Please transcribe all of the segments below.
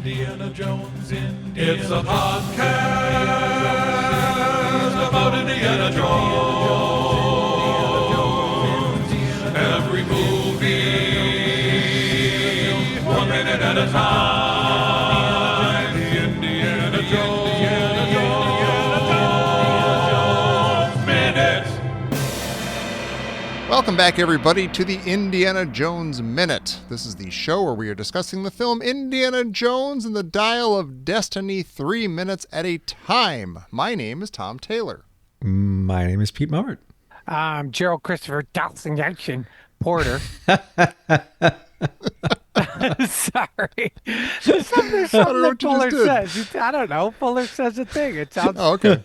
Indiana Jones, It's a podcast about Indiana Jones. Every movie, 1 minute at a time. Indiana Jones Minute. Welcome back, everybody, to the Indiana Jones Minute. This is the show where we are discussing the film Indiana Jones and the Dial of Destiny 3 minutes at a time. My name is Tom Taylor. My name is Pete Mowat. I'm Gerald Christopher Dawson Porter. Sorry. There's something that Fuller says. I don't know. Fuller says a thing. It sounds. Oh, okay.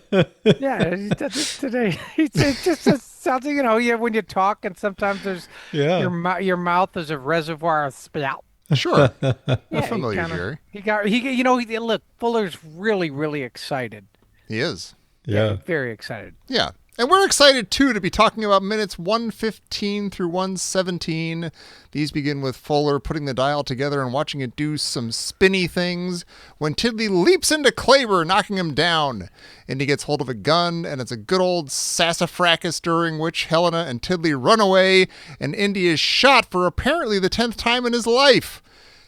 Yeah, he does it today. It just sounds, when you talk and sometimes there's your mouth is a reservoir of spout. Sure. Yeah, I'm familiar, Jerry. Look, Fuller's really, really excited. He is. Yeah. Very excited. Yeah. And we're excited, too, to be talking about minutes 115 through 117. These begin with Fuller putting the dial together and watching it do some spinny things when Tiddly leaps into Klaber, knocking him down. And he gets hold of a gun, and it's a good old Sassafracas, during which Helena and Tiddly run away, and Indy is shot for apparently the 10th time in his life.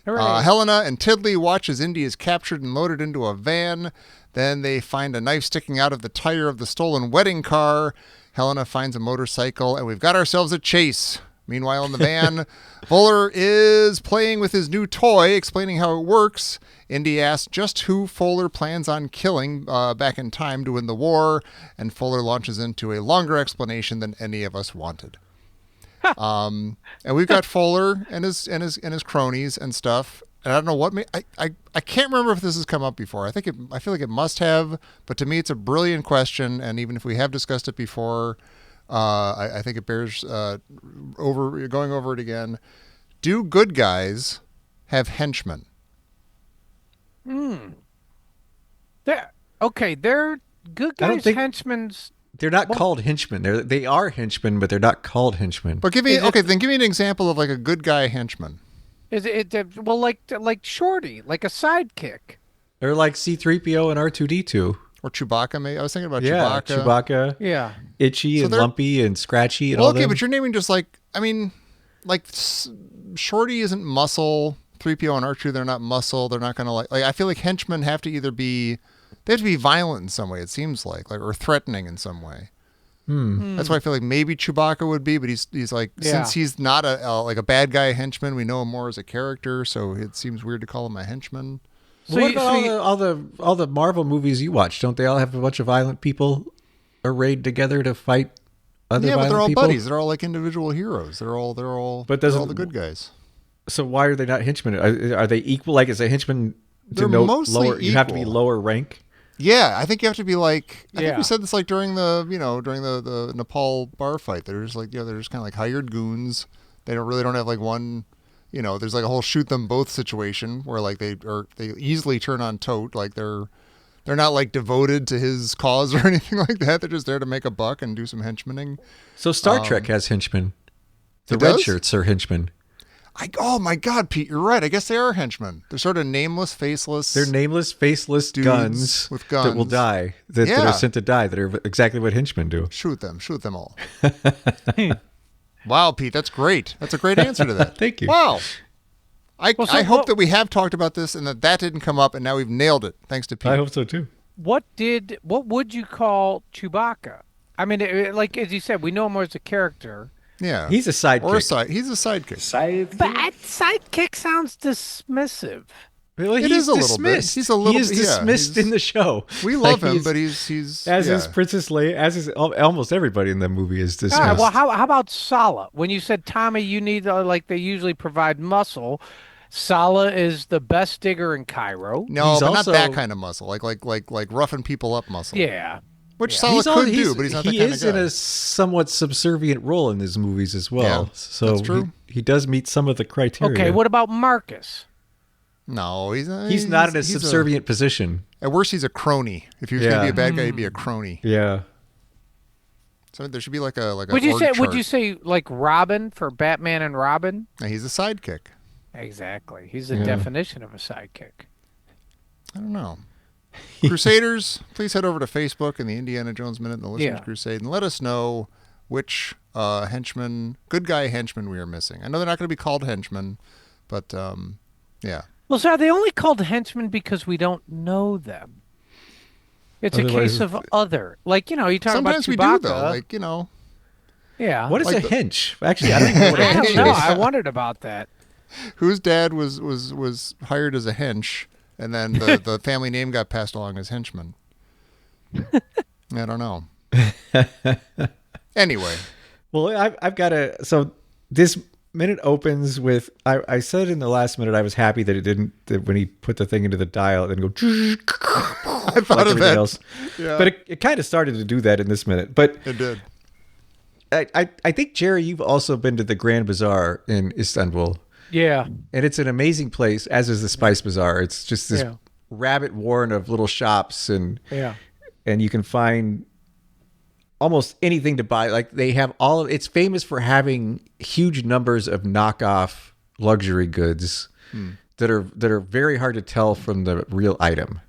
Helena and Tiddly watch as Indy is captured and loaded into a van. Then they find a knife sticking out of the tire of the stolen wedding car. Helena finds a motorcycle, and we've got ourselves a chase. Meanwhile, in the van, Fuller is playing with his new toy, explaining how it works. Indy asks just who Fuller plans on killing back in time to win the war, and Fuller launches into a longer explanation than any of us wanted. And we've got Fuller and his cronies and stuff. And I don't know what I can't remember if this has come up before. I feel like it must have, but to me it's a brilliant question. And even if we have discussed it before, I think it bears going over it again. Do good guys have henchmen? They're good guys. Henchmen. They're not called henchmen. They are henchmen, but they're not called henchmen. But give me an example of like a good guy henchman. Is it like Shorty, like a sidekick? Or like C-3PO and R2-D2. Or Chewbacca, maybe. I was thinking about Chewbacca. Chewbacca. Yeah. Itchy and lumpy and scratchy and all that. Okay, but you're naming just Shorty isn't muscle. 3PO and R2, they're not muscle. They're not going to like I feel like henchmen have to either be, they have to be violent in some way, it seems like or threatening in some way. That's why I feel like maybe Chewbacca would be, but he's like, since he's not a bad guy henchman, we know him more as a character, so it seems weird to call him a henchman. So what about all the Marvel movies you watch? Don't they all have a bunch of violent people arrayed together to fight other violent people? Yeah, but they're all buddies. They're all like individual heroes. They're all the good guys. So why are they not henchmen? Are they equal? Like, is a henchman mostly lower? You have to be lower rank. Yeah, I think you have to be like. I think we said this like during the Nepal bar fight. They're just like they're just kind of like hired goons. They don't have like one. There's like a whole shoot them both situation where like they easily turn on Tote. Like they're not like devoted to his cause or anything like that. They're just there to make a buck and do some henchmaning. So Star Trek has henchmen. The red shirts are henchmen. Oh my God, Pete, you're right. I guess they are henchmen. They're sort of nameless, faceless. They're nameless, faceless guns with guns that will die, that are sent to die, that are exactly what henchmen do. Shoot them all. Wow, Pete, that's great. That's a great answer to that. Thank you. Wow. I hope that we have talked about this and that didn't come up, and now we've nailed it. Thanks to Pete. I hope so too. What would you call Chewbacca? I mean, like as you said, we know him as a character. Yeah, he's a sidekick. He's a sidekick. But sidekick sounds dismissive. Well, it is a little bit. He's a little. He is dismissed in the show. We love him, but he's as is Princess Leia, as is almost everybody in the movie is dismissed. All right, well, how about Sala? When you said Tommy, you need like they usually provide muscle. Sala is the best digger in Cairo. No, but not that kind of muscle. Like roughing people up muscle. Yeah. Which Sala could do, but he's not that kind of guy. He is in a somewhat subservient role in his movies as well. Yeah, so that's true. He does meet some of the criteria. Okay, what about Marcus? No, he's not in a subservient position. At worst, he's a crony. If he was going to be a bad guy, he'd be a crony. Yeah. So there should be like a. Would you say like Robin for Batman and Robin? No, he's a sidekick. Exactly. He's the definition of a sidekick. I don't know. Crusaders, please head over to Facebook and the Indiana Jones Minute and the Listeners Crusade and let us know which good guy henchman we are missing. I know they're not going to be called henchmen, but yeah. Well, so are they only called henchmen because we don't know them? It's a case of other. Like, you talk Sometimes about Chewbacca. we do, though. Like, Yeah. What is Like a hench? Actually, I don't even know what a I hench don't know. is. I wondered about that. whose dad was hired as a hench, and then the family name got passed along as henchman. I don't know. Anyway. Well, I've got so this minute opens with, I said in the last minute I was happy that it didn't, that when he put the thing into the dial, it didn't go, I thought of that. else. Yeah. But it kind of started to do that in this minute. But It did. I think, Jerry, you've also been to the Grand Bazaar in Istanbul. Yeah. And it's an amazing place, as is the Spice Bazaar. It's just this rabbit warren of little shops, and you can find almost anything to buy. Like, they have it's famous for having huge numbers of knockoff luxury goods that are very hard to tell from the real item.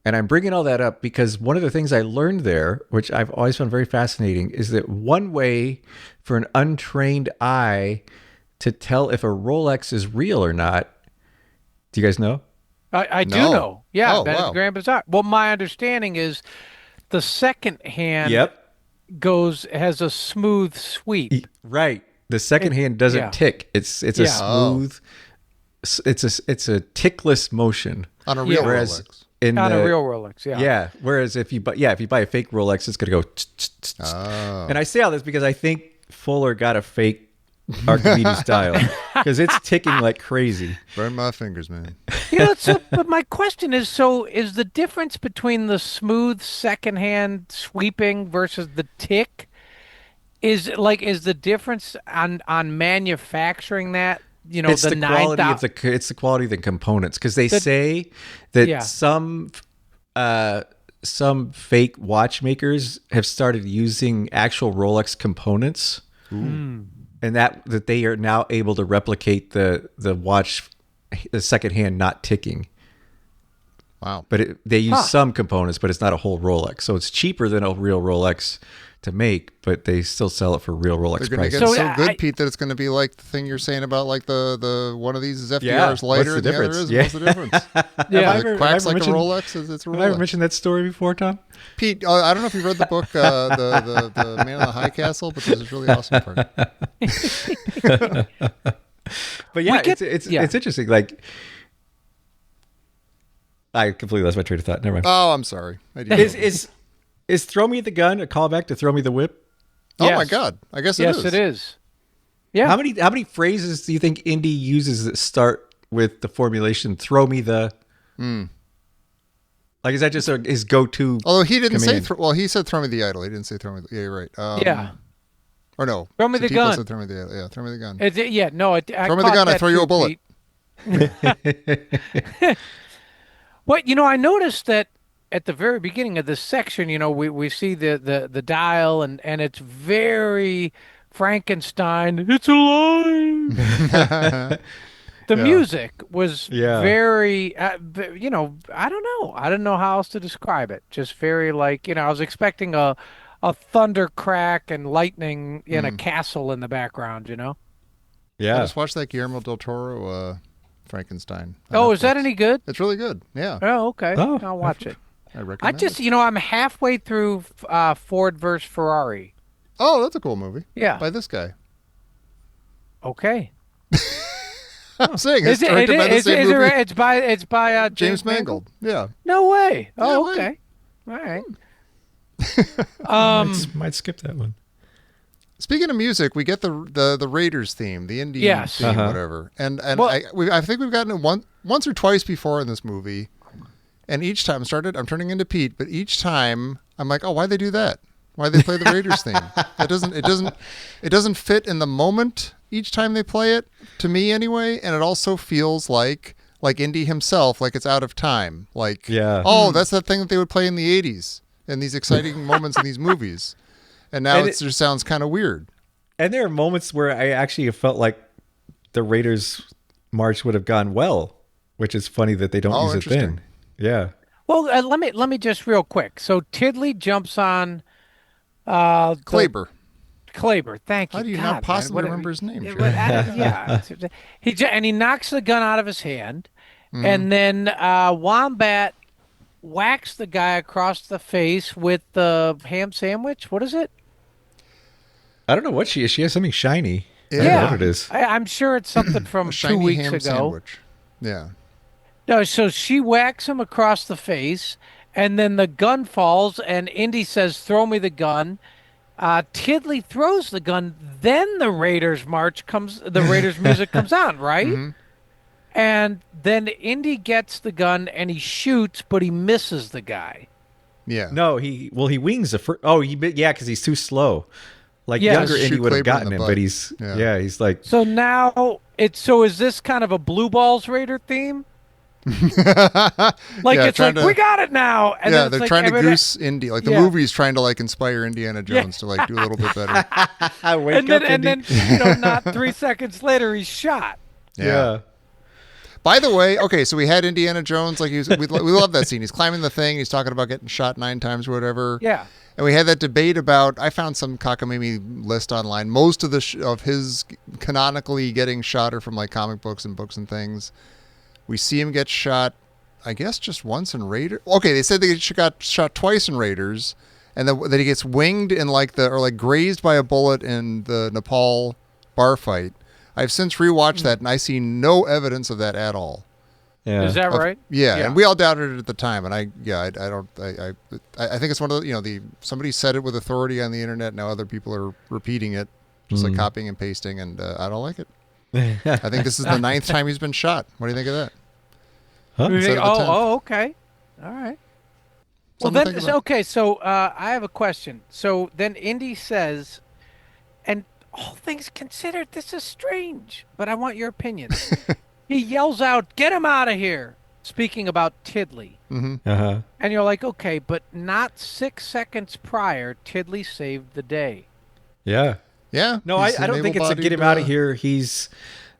And I'm bringing all that up because one of the things I learned there, which I've always found very fascinating, is that one way for an untrained eye to tell if a Rolex is real or not. Do you guys know? I do No. know. Yeah, Oh, that is wow. Grand Bazaar. Well, my understanding is the second hand has a smooth sweep. Right. The second hand doesn't tick. It's a smooth. It's a tickless motion On a real Whereas Rolex. On a real Rolex, Yeah. Whereas if you buy a fake Rolex, it's gonna go. Oh. And I say all this because I think Fuller got a fake Archimedes dial because it's ticking like crazy. Burn my fingers, man. But my question is, so is the difference between the smooth secondhand sweeping versus the tick, is the difference on manufacturing that? It's the quality of it's the quality of the components, because they say that some fake watchmakers have started using actual Rolex components, and that they are now able to replicate the watch, the second hand not ticking. Wow. But they use some components, but it's not a whole Rolex, so it's cheaper than a real Rolex to make, but they still sell it for real Rolex They're going to prices. get so good, Pete, that it's going to be like the thing you're saying about like the one of these is FDR's lighter what's the and the other difference? is. What's the difference? It quacks like a Rolex. It's a Rolex. Have I ever mentioned that story before, Tom? Pete, I don't know if you've read the book, the Man in the High Castle, but there's a really awesome part. But yeah, it's interesting. Like, I completely lost my train of thought. Never mind. Oh, I'm sorry. I didn't Is Throw Me the Gun a callback to Throw Me the Whip? Oh my God! I guess it is. Yes, it is. Yeah. How many phrases do you think Indy uses that start with the formulation "Throw me the"? Like, is that just his go-to? Although he didn't command? say, he said "throw me the idol." He didn't say "throw me." Yeah, you're right. Or no, Throw me the Tito gun. said, "Throw me the idol." Yeah, throw me the gun. Throw Throw me the gun. I throw you a bullet. Well, I noticed that at the very beginning of this section, we see the dial and it's very Frankenstein. It's alive. The music was very, I don't know. I don't know how else to describe it. Just very like, I was expecting a thunder crack and lightning in a castle in the background, Yeah. I just watched that Guillermo del Toro Frankenstein. Oh, is that any good? It's really good. Yeah. Oh, okay. I'll watch it. I recommend it. I'm halfway through Ford versus Ferrari. Oh, that's a cool movie. Yeah. By this guy. Okay. I'm saying it's directed by the same movie. It's by James Mangold. Yeah. No way. No Oh, way. okay. All right. Might skip that one. Speaking of music, we get the Raiders theme, the Indian theme, whatever. And Well- I think we've gotten it once or twice before in this movie. And each time I'm turning into Pete, but each time I'm like, oh, why'd they do that? Why'd they play the Raiders theme? It doesn't fit in the moment each time they play it, to me anyway, and it also feels like Indy himself, like it's out of time. Like, oh, that's that thing that they would play in the 80s in these exciting moments in these movies. And now it just sounds kind of weird. And there are moments where I actually have felt like the Raiders march would have gone well, which is funny that they don't use it then. Yeah. Well, let me just real quick. So Tiddly jumps on the Klaber. Klaber. Thank How you. do you God, not man, possibly what remember his name, yeah, Jerry? yeah. And he knocks the gun out of his hand, Mm-hmm. and then Wombat whacks the guy across the face with the ham sandwich. What is it? I don't know what she is. She has something shiny. I don't know what Yeah, it is. I'm sure it's something A from two shiny weeks ham ago. sandwich. Yeah. No, so she whacks him across the face, and then the gun falls, and Indy says, "Throw me the gun." Tiddly throws the gun. Then the Raiders march comes. The Raiders music comes on, right? Mm-hmm. And then Indy gets the gun and he shoots, but he misses the guy. Yeah. No, he wings the first. Oh, yeah, because he's too slow. Like Yeah. younger Shoot Indy would have Klaber in gotten the him, butt. but he's Yeah. he's like So now is this kind of a Blue Balls Raider theme? Like Yeah, it's like trying to- we got it now, and Yeah, then it's they're like trying to every- goose Indy. Like the Yeah. movie's trying to like inspire Indiana Jones to like do a little bit better. wake and then up, and Indy. then not 3 seconds later he's shot. Yeah. By the way, okay, so we had Indiana Jones. Like we love that scene. He's climbing the thing. He's talking about getting shot 9 times or whatever. Yeah. And we had that debate about. I found some cockamamie list online. Most of of his canonically getting shot are from like comic books and books and things. We see him get shot, I guess, just once in Raiders. Okay, they said they got shot twice in Raiders, and that he gets winged in like grazed by a bullet in the Nepal bar fight. I've since rewatched that, and I see no evidence of that at all. Yeah. Is that right? Yeah, and we all doubted it at the time, and I think it's one of the somebody said it with authority on the internet. Now other people are repeating it, just like copying and pasting, and I don't like it. I think this is the 9th time he's been shot. What do you think of that? Huh? You think, Instead of the 10th. okay, all right. Well, Something to then think about. okay. So I have a question. So then Indy says, and all things considered, this is strange, but I want your opinion. He yells out, "Get him out of here!" Speaking about Tiddly. Uh-huh. And you're like, okay, but not 6 seconds prior, Tiddly saved the day. Yeah. Yeah. No, I he's don't think it's a get him able-bodied, out of here. He's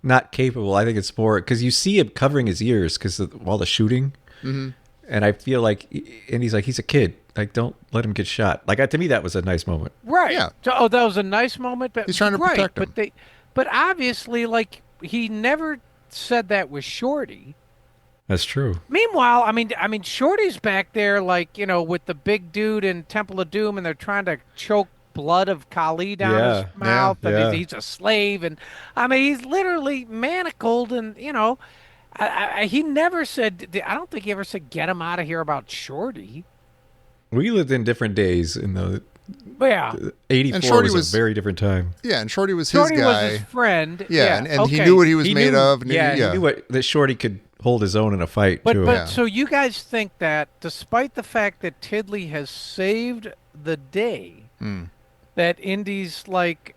not capable. I think it's more because you see him covering his ears because of all the shooting. Mm-hmm. And I feel like, and he's like, he's a kid. Like, don't let him get shot. Like, to me, that was a nice moment. Right. Yeah. So, that was a nice moment. But, He's trying to right, protect him. but obviously, like, he never said that with Shorty. That's true. Meanwhile, I mean, Shorty's back there, like, with the big dude in Temple of Doom, and they're trying to choke blood of Kali down Yeah, his mouth, and yeah. he's a slave, and I mean, he's literally manacled, and he never said. I don't think he ever said, "Get him out of here" about Shorty. We lived in different days in the But yeah, 84 And Shorty was was- a very different time. Yeah, and Shorty was Shorty his was guy. his friend. Yeah, and he okay. knew what he was He made knew, of. he knew that Shorty could hold his own in a fight, But too. Yeah. so you guys think that despite the fact that Tiddly has saved the day, that Indy's like,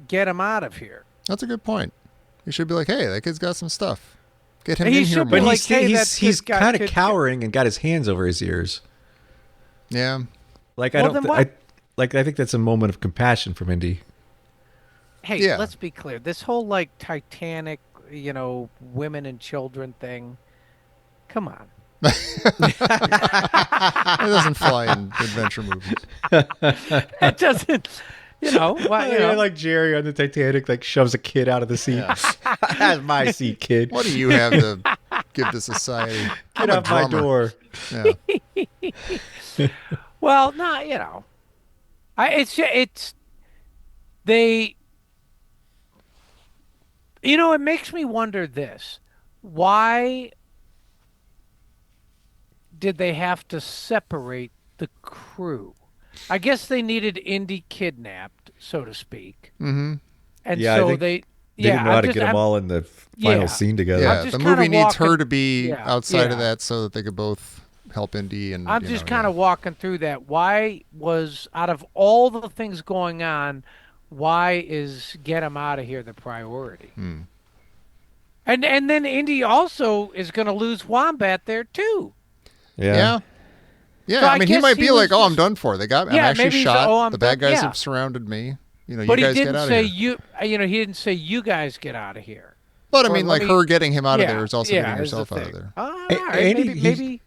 get him out of here. That's a good point. You should be like, hey, that kid's got some stuff. Get him He in here should more. be But like, hey, that he's kid got kind of good- cowering and got his hands over his ears. Yeah. Like, Well, I then don't, what- I think that's a moment of compassion from Indy. Hey, Yeah. let's be clear. This whole like Titanic, women and children thing. Come on. It doesn't fly in adventure movies. It doesn't. I like Jerry on the Titanic, like shoves a kid out of the seat. That's my seat, kid. What do you have to give to society? Get I'm a out my drummer. door. Yeah. Well, no, it's they. It makes me wonder this: why did they have to separate the crew? I guess they needed Indy kidnapped, so to speak. Mm-hmm. And Yeah, I so think they didn't know how to I'm get just- them all in the final Yeah. scene together. Yeah, just the kinda movie needs her walking- to be Yeah, outside of yeah. that so that they could both help Indy. And I'm just kind of walking through that. Why was, out of all the things going on, why is get him out of here the priority? And then Indy also is going to lose Wombat there too. Yeah. Yeah, So I I mean, he guess might he be like, was "Oh, I'm just- done for. They got me. Yeah, I'm actually maybe he's, shot. "Oh, I'm the bad done." guys Yeah. have surrounded me. You But he guys get didn't out of say here." he didn't say you guys get out of here. But I or mean, let like me- her getting him out of Yeah, there is also yeah, getting is the herself out of thing. there. All A- right, and maybe, he's- maybe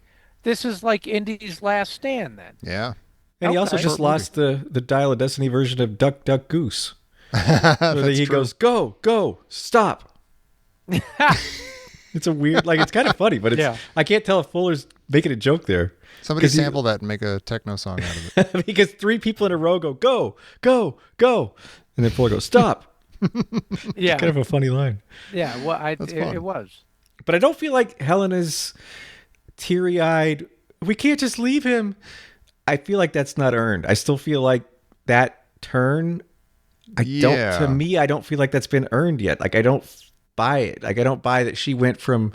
this is like Indy's last stand then. Yeah. And he also Okay. just lost the Dial of Destiny version of Duck Duck Goose. That's He true. goes, go, stop. It's a weird, like, it's kind of funny, but Yeah. I can't tell if Fuller's making a joke there. Somebody 'Cause he- sample that and make a techno song out of it. Because 3 people in a row go, go. And then Fuller goes, stop. Yeah. Kind of a funny line. Yeah. Well, That's fun. it was. But I don't feel like Helena's teary-eyed, we can't just leave him. I feel like that's not earned. I still feel like that turn, Yeah. to me, I don't feel like that's been earned yet. Like, I don't buy it. Like, I don't buy that she went from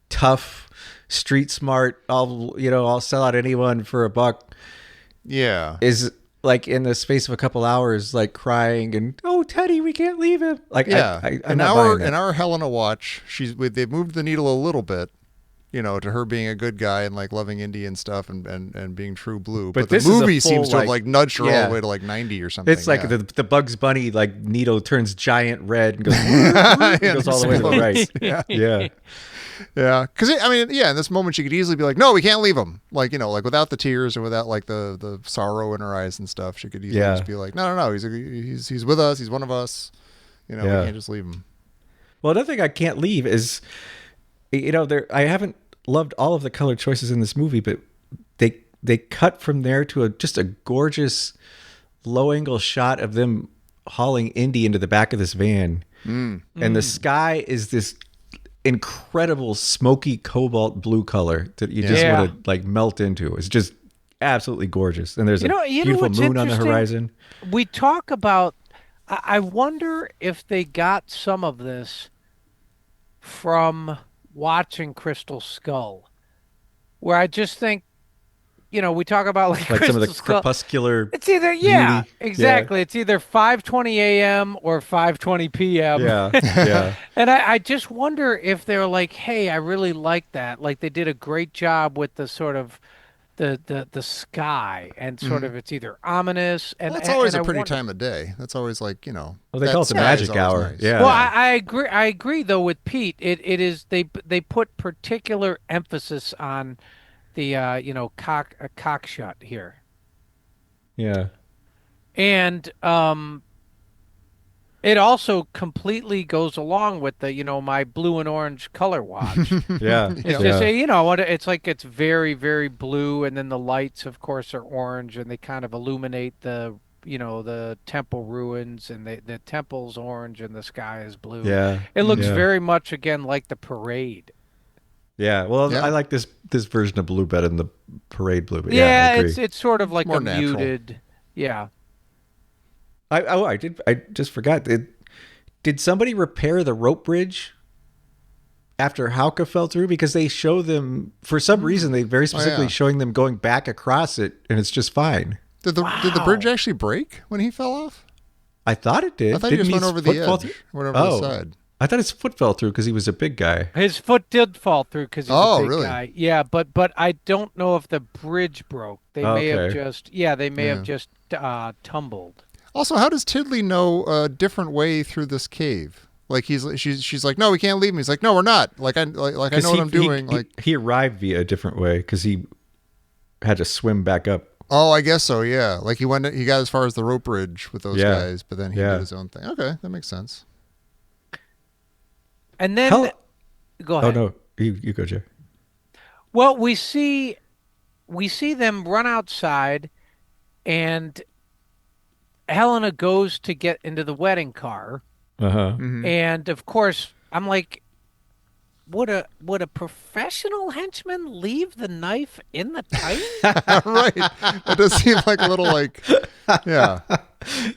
tough, street smart, I'll sell out anyone for $1, Yeah. is like in the space of a couple hours, like crying and, oh, Teddy, we can't leave him. Like, Yeah. I'm not buying that. In our Helena watch, they've moved the needle a little bit, to her being a good guy and like loving Indy and stuff and being true blue. But the this is a movie full, seems to have like- like nudged her all yeah. the way to like 90 or something. It's like yeah. the Bugs Bunny, like, needle turns giant red and goes, Yeah, goes all the way to the right. Yeah. Yeah. Yeah, because in this moment she could easily be like, "No, we can't leave him." Like, like without the tears or without like the sorrow in her eyes and stuff, she could easily Yeah. just be like, "No, he's with us. He's one of us. We Yeah. can't just leave him." Well, another thing I can't leave is, I haven't loved all of the color choices in this movie, but they cut from there to just a gorgeous low angle shot of them hauling Indy into the back of this van, and the sky is this incredible smoky cobalt blue color that you just Yeah. want to like melt into. It's just absolutely gorgeous, and there's You know beautiful what's moon on the interesting? horizon. We talk about. I wonder if they got some of this from watching Crystal Skull, where I just think, we talk about like Like some of the Crystal Skull. crepuscular. It's either beauty. exactly. It's either 5:20 a.m. or 5:20 p.m. Yeah, yeah. And I just wonder if they're like, hey, I really like that. Like they did a great job with the sort of the sky and sort of it's either ominous and Well, it's always and a I pretty wonder- time of day. That's always like Well, they that call it the sky is magic always hour. nice. Yeah. Well, I agree. I agree though with Pete. It is they put particular emphasis on the cock shot here. Yeah. And it also completely goes along with the my blue and orange color watch. Yeah. It's yeah. just it's like it's very very blue, and then the lights, of course, are orange, and they kind of illuminate the the temple ruins, and the temple's orange, and the sky is blue. Yeah. It looks Yeah. very much again like the parade. Yeah. Well, Yeah. I like this version of blue better than the parade blue. But I Yeah, agree. it's sort of like more a natural. muted. Yeah. I just forgot. Did somebody repair the rope bridge after Hauke fell through? Because they show them, for some reason, they very specifically yeah. showing them going back across it, and it's just fine. Did the bridge actually break when he fell off? I thought it did. I thought he Didn't just went his over the foot fall edge, through? went over the side. I thought his foot fell through because he was a big guy. His foot did fall through because he's Oh, a big really? guy. Yeah, but I don't know if the bridge broke. They may have Okay. just they may have just tumbled. Also, how does Tiddly know a different way through this cave? Like she's like, "No, we can't leave him." He's like, "No, we're not." Like I know what I'm doing. He arrived via a different way because he had to swim back up. Oh, I guess so. Yeah, like he got as far as the rope bridge with those Yeah. guys, but then he Yeah. did his own thing. Okay, that makes sense. And then Hell- go Oh ahead. no, you go, Jay. Well, we see them run outside, and Helena goes to get into the wedding car, Uh huh. Mm-hmm. and of course, I'm like, would a professional henchman leave the knife in the Titan? Right. It does seem like a little like, yeah,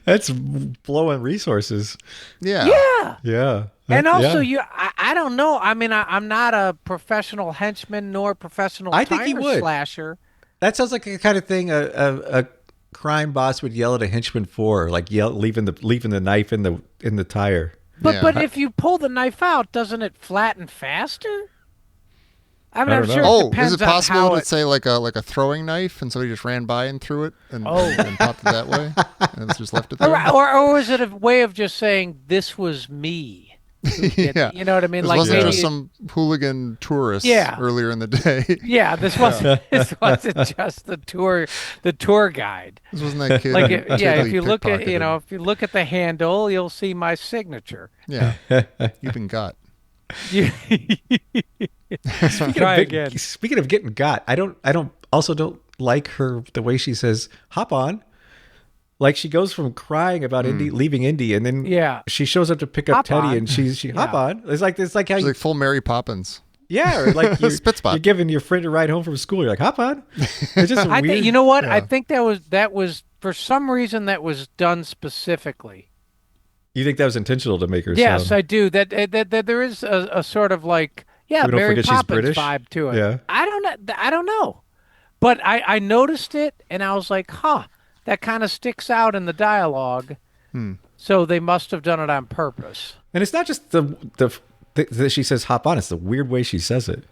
That's blowing resources. yeah. Yeah. Yeah. And also, Yeah. I don't know. I mean, I'm not a professional henchman nor professional I think he tire would. slasher. That sounds like the kind of thing a crime boss would yell at a henchman for, like leaving the knife in the tire. But Yeah. but if you pull the knife out, doesn't it flatten faster? I'm I not don't sure. know. It Oh, depends is it on possible how to it- say like a throwing knife and somebody just ran by and threw it and popped it that way and it's just left it there? or is it a way of just saying this was me? Yeah. You know what I mean? This Like wasn't maybe just some hooligan tourists Yeah. earlier in the day. yeah, this wasn't just the tour guide. This wasn't that kid. Like who if you look at pickpocketed. if you look at the handle, you'll see my signature. Yeah. You've been got. You- Try again. Speaking of getting got, I don't like the way she says hop on. Like she goes from crying about Indy leaving Indy, and then Yeah. she shows up to pick up Hop Teddy, on. and she hop Yeah. on. It's like how She's you, like full Mary Poppins. yeah, or like Spit-spot. you're giving your friend a ride home from school. You're like hop on. It's just I weird. think you know what? I Yeah. think that was for some reason that was done specifically. You think that was intentional to make her Yes, sound? I do. That there is a sort of like We don't Mary forget she's Poppins British? vibe to it. Yeah. I don't know. But I noticed it and I was like, huh, that kind of sticks out in the dialogue. So they must have done it on purpose. And it's not just that she says hop on. It's the weird way she says it.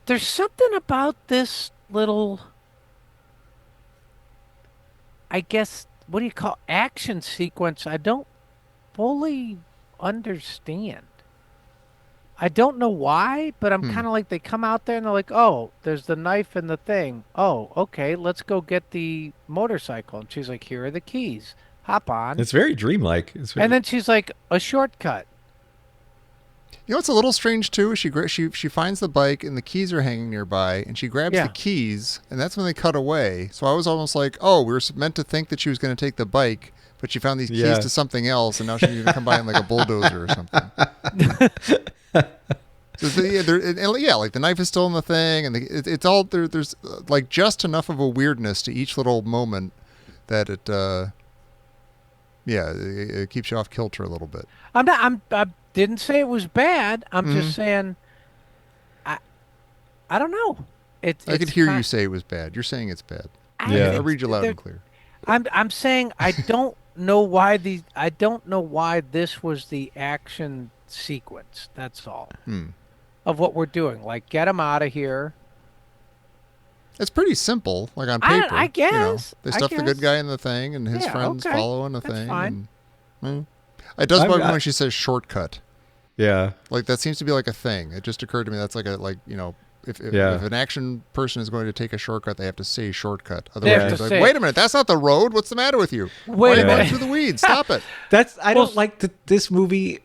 There's something about this little, I guess, what do you call action sequence? I don't fully understand. I don't know why, but I'm kind of like they come out there and they're like, "Oh, there's the knife and the thing. Oh, okay, let's go get the motorcycle." And she's like, "Here are the keys. Hop on." It's very dreamlike. And then she's like, "A shortcut." You know what's a little strange too? She finds the bike and the keys are hanging nearby, and she grabs Yeah. the keys, and that's when they cut away. So I was almost like, oh, we were meant to think that she was going to take the bike, but she found these keys Yeah. to something else, and now she's going to come by in like a bulldozer or something. So like the knife is still in the thing, and it's all there. There's like just enough of a weirdness to each little moment that it keeps you off kilter a little bit. I didn't say it was bad. I'm just saying, I don't know. I could hear you say it was bad. You're saying it's bad. Yeah. I read you loud and clear. I'm saying I don't know why this was the action sequence. That's all of what we're doing. Like, get him out of here. It's pretty simple, like on paper. I you know. guess. They I stuff the good guess. guy in the thing, and his Yeah, friends okay. following the That's thing. fine. It does bug me I- when she says shortcut. yeah. Like that seems to be like a thing. It just occurred to me that's if Yeah. if an action person is going to take a shortcut, they have to say shortcut. They have Otherwise, to it's like, say wait a minute, that's not the road. What's the matter with you? Wait Why are a you going minute. through the weeds? Stop it. I don't like this movie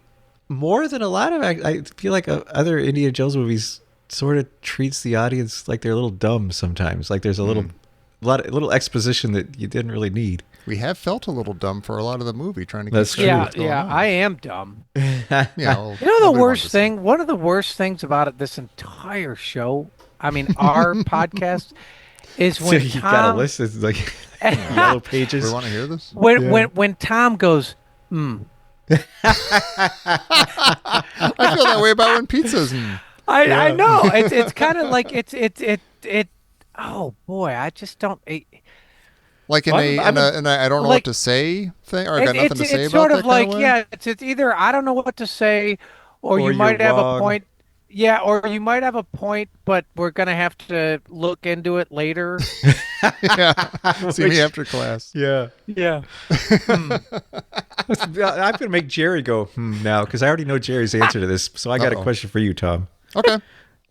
more than a lot of. I feel like other Indiana Jones movies sort of treats the audience like they're a little dumb sometimes. Like there's a little exposition that you didn't really need. We have felt a little dumb for a lot of the movie trying to That's keep track of true. what's going on. I am dumb. Yeah, well, You know nobody the wanted worst to see thing? One of the worst things about this entire show, I mean our podcast, is So when you got a Tom list. It's like yellow it. pages. We want to hear this? when Tom goes, I feel that way about when pizza's. I know it's kind of like it. Oh boy, I just don't. Like in Well, I'm a- a I don't know like- what to say thing, or I got nothing to say it's about sort that of like kind of way? yeah, it's either I don't know what to say, or Or you might you're have wrong. a point. Yeah, or you might have a point, but we're gonna have to look into it later. Yeah. See me after class. Yeah. Yeah. I'm going to make Jerry go now because I already know Jerry's answer to this. So I got Uh-oh. a question for you, Tom. Okay.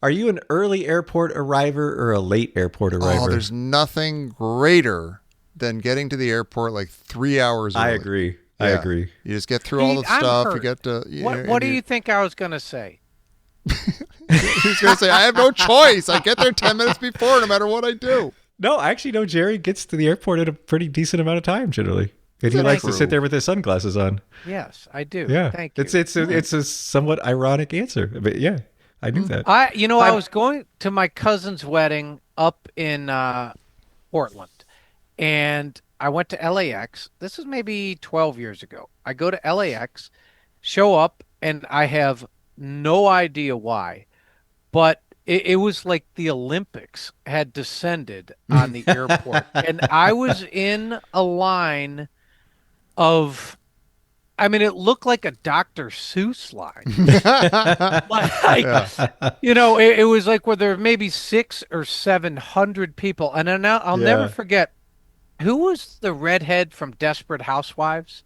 Are you an early airport arriver or a late airport arriver? Oh, there's nothing greater than getting to the airport like 3 hours early. I agree. I Yeah. agree. You just get through all the I'm stuff. You hurt. get to. What do you think I was gonna say? He's going to say, I have no choice. I get there 10 minutes before no matter what I do. No, I actually know Jerry gets to the airport in a pretty decent amount of time generally. And he That's likes to true. sit there with his sunglasses on. Yes, I do. Yeah. Thank you. It's a somewhat ironic answer. But yeah, I knew that. I was going to my cousin's wedding up in Portland, and I went to LAX. This is maybe 12 years ago. I go to LAX, show up, and I have no idea why, but it was like the Olympics had descended on the airport, and I was in a line of. I mean, it looked like a Dr. Seuss line. It was like where there were maybe 600 or 700 people. And then I'll never forget, who was the redhead from Desperate Housewives?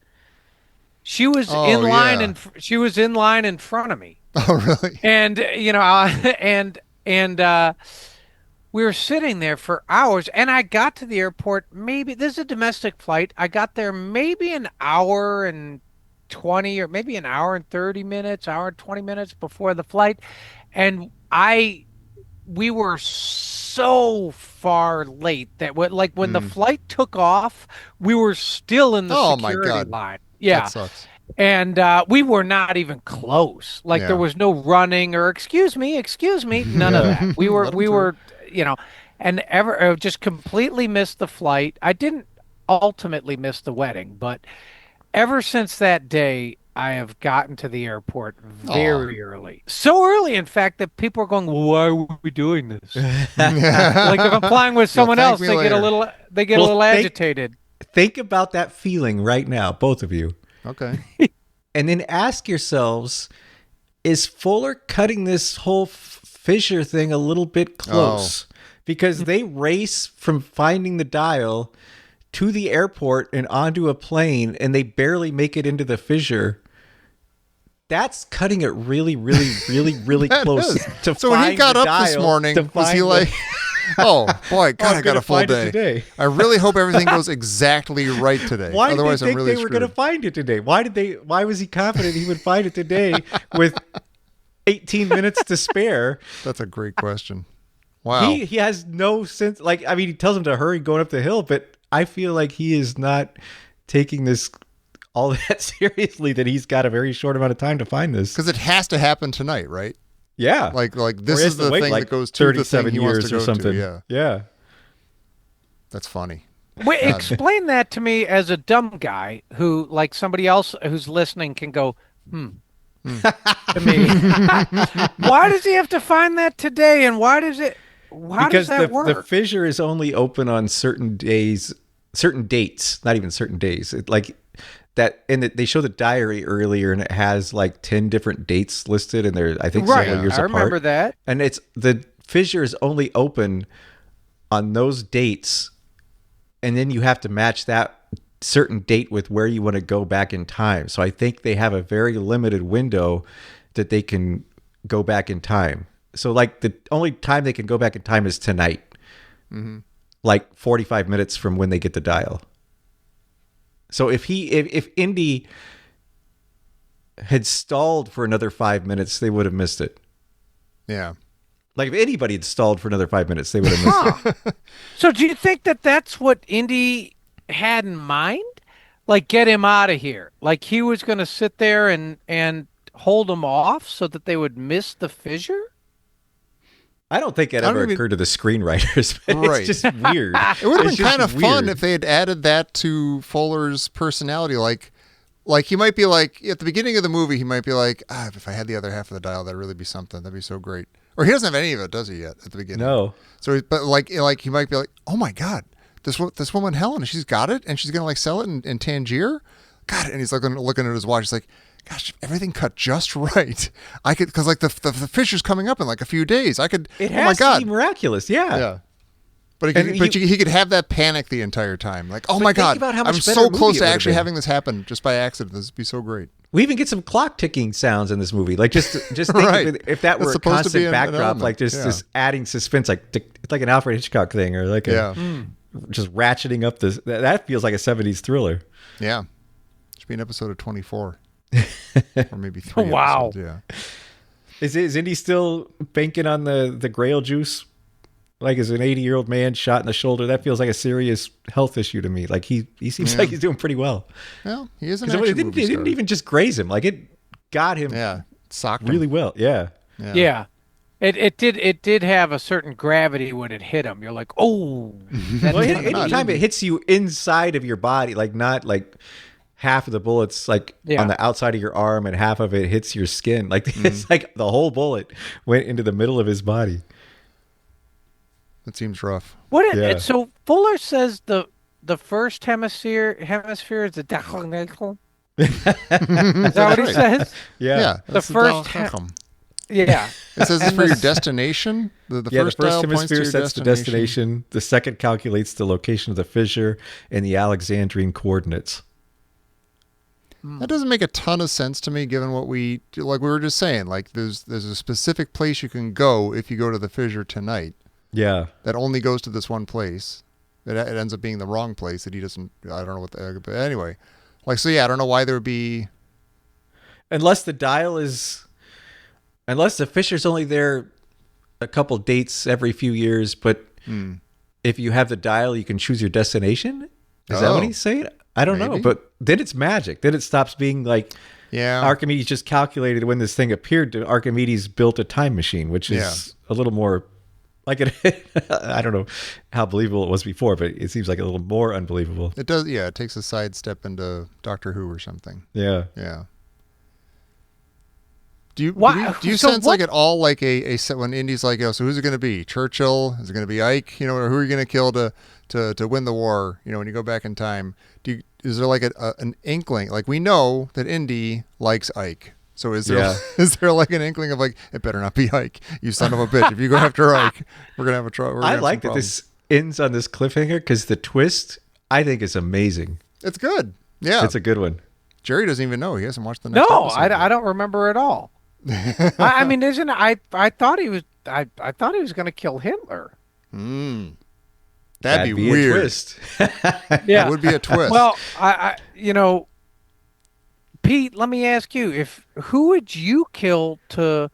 She was Oh, in line yeah. and she was in line in front of me. Oh, really? And and we were sitting there for hours, and I got to the airport. Maybe this is a domestic flight. I got there maybe an hour and 20, or maybe an hour and 30 minutes, hour and 20 minutes before the flight, and we were so far late that when the flight took off, we were still in the Oh, my security God. line. That Yeah. sucks. And we were not even close. Like Yeah. there was no running or excuse me, none of that. We were Let 'em we through. were, and just completely missed the flight. I didn't ultimately miss the wedding, but ever since that day, I have gotten to the airport very early. So early, in fact, that people are going, well, "Why are we doing this?" Like if I'm flying with someone thank else, me they get a later. little Well, agitated. Think about that feeling right now, both of you. Okay. And then ask yourselves, is Fuller cutting this whole fissure thing a little bit close? Because they race from finding the dial to the airport and onto a plane, and they barely make it into the fissure. That's cutting it really, really, really, really That close is. to So when he find got the up this dial, morning, to was he find like, oh, boy, God, I'm I got gonna a full find it day. today. I really hope everything goes exactly right today. Why did they Otherwise, think I'm really they were going to screwed. find it today? Why was he confident he would find it today with 18 minutes to spare? That's a great question. Wow. He has no sense. Like, I mean, he tells him to hurry going up the hill, but I feel like he is not taking this all that seriously, that he's got a very short amount of time to find this. Because it has to happen tonight, right? Yeah. Like Or this he has is to the wait thing like that goes to the thing 37 he wants years to or go something. to. Yeah. Yeah. That's funny. Wait, explain that to me as a dumb guy who, like somebody else who's listening, can go, to me. Why does he have to find that today? And why does it? How Because does that the work? fissure is only open on certain days, certain dates, not even certain days. Like that, and they show the diary earlier, and it has like 10 different dates listed, and they're I think Right, several years I apart. remember that. And it's the fissure is only open on those dates, and then you have to match that certain date with where you want to go back in time. So I think they have a very limited window that they can go back in time. So like the only time they can go back in time is tonight, like 45 minutes from when they get the dial. So if Indy had stalled for another 5 minutes, they would have missed it. Yeah. Like if anybody had stalled for another 5 minutes, they would have missed it. So do you think that that's what Indy had in mind? Like get him out of here. Like he was going to sit there and hold them off so that they would miss the fissure? I don't think it don't ever even- occurred to the screenwriters, but Right. it's just weird. It would have It's been just kind of fun weird. if they had added that to Fuller's personality. Like he might be like, at the beginning of the movie, he might be like, if I had the other half of the dial, that'd really be something. That'd be so great. Or he doesn't have any of it, does he, yet, at the beginning? No. So, but like he might be like, oh my God, this woman Helen, she's got it, and she's gonna like sell it in Tangier. God, and he's like looking at his watch. He's like, gosh, everything cut just right. I could, because like the fissure's coming up in like a few days. I could. It oh my has God. to be miraculous, yeah. Yeah. But And he could have that panic the entire time. Like, oh But my think God, about how I'm much better so movie close it to would've actually been. having this happen just by accident. This would be so great. We even get some clock ticking sounds in this movie. Like just think Right. if that That's were a supposed to be constant an backdrop, element. like just Yeah. this adding suspense, like it's like an Alfred Hitchcock thing, or like Yeah. just ratcheting up this. That feels like a 70s thriller. Yeah. Should be an episode of 24. Or maybe 3 Wow. episodes. Yeah. Is Indy still banking on the Grail juice? Like as an 80-year-old man shot in the shoulder, that feels like a serious health issue to me. Like he seems like he's doing pretty well. Well, he is an Because action it movie didn't star. even just graze him. Like it got him Yeah. Socked him. really well. Yeah. Yeah. It did have a certain gravity when it hit him. You're like, oh, that's Well, not anytime it hits you inside of your body, like not like half of the bullets like Yeah. on the outside of your arm and half of it hits your skin. Like it's like the whole bullet went into the middle of his body. That seems rough. Yeah. So Fuller says the first hemisphere is the Dachel. Is that what he says? Yeah. That's first Dachel. Yeah. It says it's for your destination. The Yeah, first the first dial points to hemisphere your sets the destination. The second calculates the location of the fissure and the Alexandrine coordinates. That doesn't make a ton of sense to me, given what we were just saying. Like, there's a specific place you can go if you go to the fissure tonight. Yeah. That only goes to this one place. It ends up being the wrong place that he doesn't. I don't know what the. But anyway, like, so yeah, I don't know why there would be. Unless the fissure's only there a couple dates every few years, but if you have the dial, you can choose your destination. Is that what he's saying? I don't know, but then it's magic. Then it stops being like, Archimedes just calculated when this thing appeared. Archimedes built a time machine, which is a little more like it. I don't know how believable it was before, but it seems like a little more unbelievable. It does, yeah. It takes a sidestep into Doctor Who or something. Yeah, yeah. Do you sense like at all like a when Indy's like, so who's it going to be? Churchill? Is it going to be Ike? You know, or who are you going to kill to win the war? You know, when you go back in time, is there like an inkling? Like, we know that Indy likes Ike, so is there like an inkling of like, it better not be Ike, you son of a bitch. If you go after Ike, we're gonna have a trouble. I like that this ends on this cliffhanger because the twist I think is amazing. It's good. Yeah, it's a good one. Jerry doesn't even know. He hasn't watched the next episode. I don't remember at all. I mean, I thought he was going to kill Hitler. That'd be weird. A twist. Yeah, it would be a twist. Well, I Pete, let me ask you: who would you kill to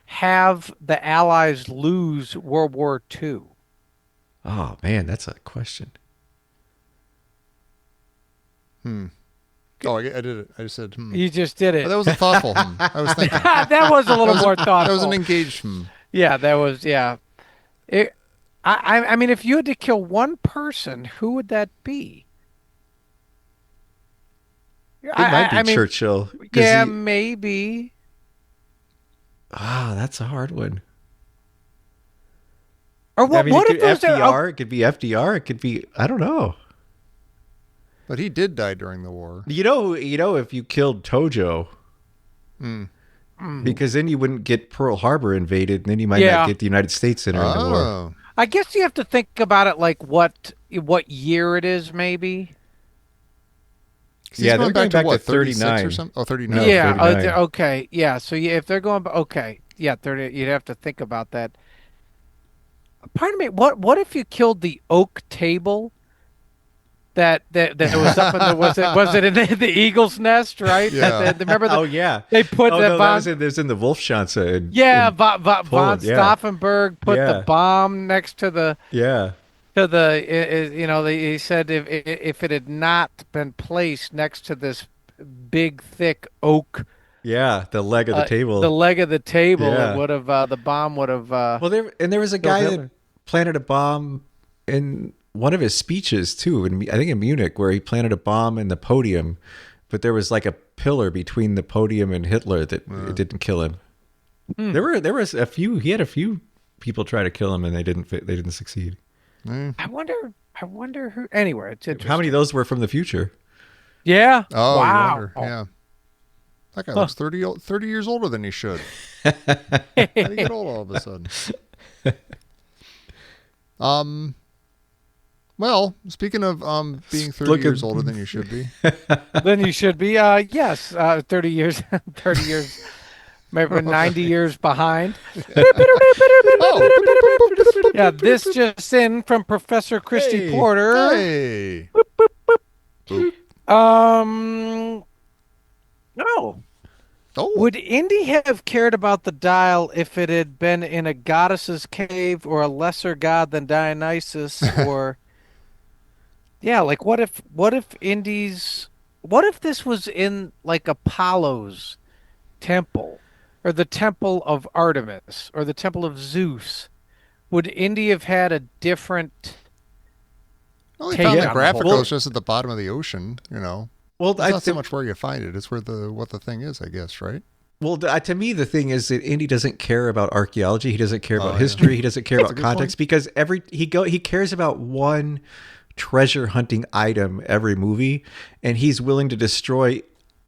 have the Allies lose World War II? Oh man, that's a question. Oh, I did it. I just said, You just did it. Oh, that was a thoughtful I was thinking. That was a little more thoughtful. That was an engaged Yeah, that was, yeah. I mean, if you had to kill one person, who would that be? It might be Churchill. Yeah, maybe. That's a hard one. Or what, it could if those FDR? It could be FDR. It could be, I don't know. But he did die during the war. You know, if you killed Tojo, because then you wouldn't get Pearl Harbor invaded, and then you might not get the United States entering the war. I guess you have to think about it like what year it is, maybe. Yeah, they're going back to what, 39 or something? Oh, 39. No, yeah. 39. Okay. Yeah. So if they're going, 30. You'd have to think about that. Pardon me. What if you killed the oak table? That was up in the was it in the eagle's nest, right? Yeah. Remember they put that bomb. That was in the Wolfschanze. Von Stauffenberg put the bomb next to the he said if it had not been placed next to this big thick oak. Yeah, the leg of the table. The leg of the table. It would have the bomb would have. Well, there was a guy that planted a bomb in one of his speeches too, I think in Munich, where he planted a bomb in the podium, but there was like a pillar between the podium and Hitler that it didn't kill him. There was a few. He had a few people try to kill him, and they didn't succeed. I wonder who. Anyway, it's interesting. How many of those were from the future? Yeah. Oh, wow. Yeah. That guy looks 30 years older than he should. How did he get old all of a sudden? Well, speaking of being 30 years older than you should be. Yes. 30 years, maybe 90 years behind. Yeah, this just in from Professor Christy Porter. Hey. No. Oh. Would Indy have cared about the dial if it had been in a goddess's cave or a lesser god than Dionysus or... Yeah, like what if this was in like Apollo's temple or the temple of Artemis or the temple of Zeus? Would Indy have had a different Well, they found the graphicals just at the bottom of the ocean, you know. Well, it's not so much where you find it, it's where what the thing is, I guess, right? Well, to me, the thing is that Indy doesn't care about archaeology. He doesn't care about history. He doesn't care about context because he cares about one treasure hunting item every movie, and he's willing to destroy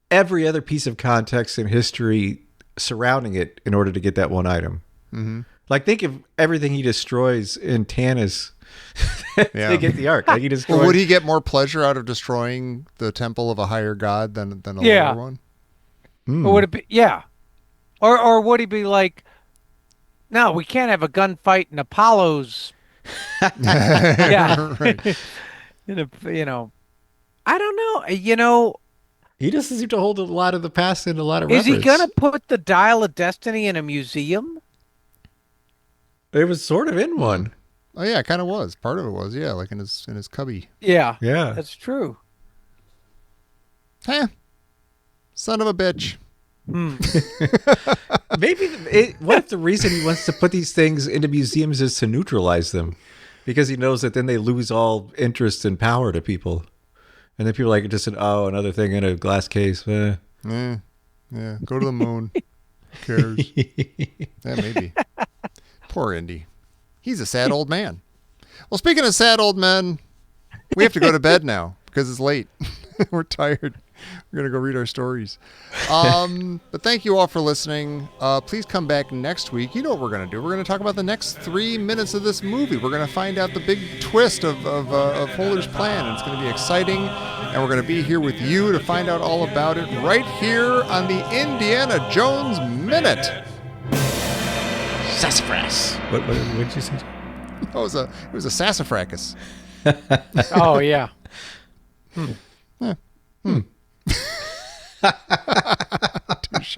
every other piece of context and history surrounding it in order to get that one item. Like, think of everything he destroys in Tanis Yeah. to get the ark. Like, he destroys. Well, would he get more pleasure out of destroying the temple of a higher god than a Yeah. lower one? Or would it be, yeah. Or would he be like, no, we can't have a gunfight in Apollo's. Yeah. Right. You know, I don't know. You know, He doesn't seem to hold a lot of the past in a lot of is he reverence. going to put the Dial of Destiny in a museum? It was sort of in one. Oh yeah, it kind of was. Part of it was, yeah, like in his cubby. Yeah. Yeah. That's true. Son of a bitch. Maybe. What if the reason he wants to put these things into museums is to neutralize them? Because he knows that then they lose all interest and power to people. And then people are like, just another thing in a glass case. Yeah. Go to the moon. Who cares? Yeah, maybe. Poor Indy. He's a sad old man. Well, speaking of sad old men, we have to go to bed now because it's late. We're tired. We're going to go read our stories. But thank you all for listening. Please come back next week. You know what we're going to do. We're going to talk about the next 3 minutes of this movie. We're going to find out the big twist of Holder's plan. And it's going to be exciting. And we're going to be here with you to find out all about it right here on the Indiana Jones Minute. Sassafras. What did you say? It was a Sassafracas. Oh, yeah. Touche.